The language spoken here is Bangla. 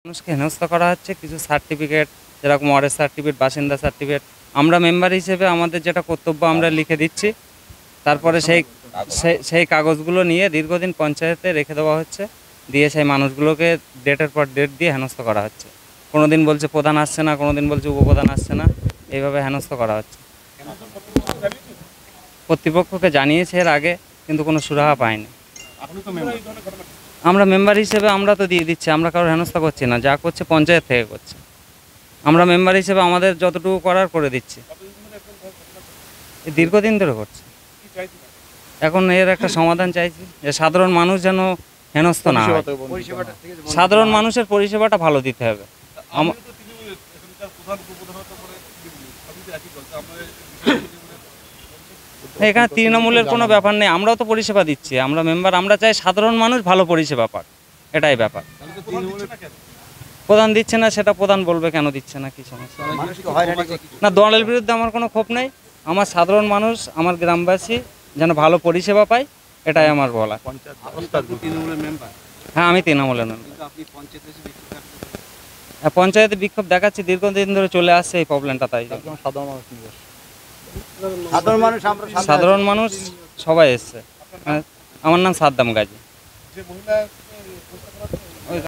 মানুষকে হেনস্থা করা হচ্ছে কিছু সার্টিফিকেট, যেরকম ওয়ার্ডের সার্টিফিকেট, বাসিন্দা সার্টিফিকেট। আমরা মেম্বার হিসেবে আমাদের যেটা কর্তব্য আমরা লিখে দিচ্ছি, তারপরে সেই কাগজগুলো নিয়ে দীর্ঘদিন পঞ্চায়েতে রেখে দেওয়া হচ্ছে, দিয়ে সেই মানুষগুলোকে ডেটের পর ডেট দিয়ে হেনস্থা করা হচ্ছে। কোনো দিন বলছে প্রধান আসছে না, কোনো দিন বলছে উপপ্রধান আসছে না, এইভাবে হেনস্থা করা হচ্ছে। কর্তৃপক্ষকে জানিয়েছে এর আগে, কিন্তু কোনো সুরাহা পায়নি। আমরা মেম্বার হিসেবে আমরা তো দিয়ে দিচ্ছি, আমরা কারোর হেনস্থা করছি না, যা করছে পঞ্চায়েত থেকে করছে। আমরা মেম্বার হিসেবে আমাদের যতটুকু করার করে দিচ্ছি। দীর্ঘদিন ধরে করছে। এখন এর একটা সমাধান চাইছি, যে সাধারণ মানুষ যেন হেনস্থা না হয়। সাধারণ মানুষের পরিষেবাটা ভালো দিতে হবে। এখানে তৃণমূলের কোনো ব্যাপার নেই, আমরাও তো পরিষেবা দিচ্ছি, আমরা মেম্বার, আমরা চাই সাধারণ মানুষ ভালো পরিষেবা পাক, এটাই ব্যাপার। প্রধান দিচ্ছে না, সেটা প্রধান বলবে কেন দিচ্ছে না, কি সমস্যা না। দলের বিরুদ্ধে আমার কোনো ক্ষোভ নেই, আমার সাধারণ মানুষ, আমার গ্রামবাসী যেন ভালো পরিষেবা পায়, এটাই আমার বলা। হ্যাঁ, আমি তৃণমূলের মেম্বার। হ্যাঁ, পঞ্চায়েতে বিক্ষোভ দেখাচ্ছি, দীর্ঘদিন ধরে চলে আসছে এই প্রবলেমটা, তাই সাধারণ মানুষ সবাই এসছে। আমার নাম সাদ্দাম গাজী।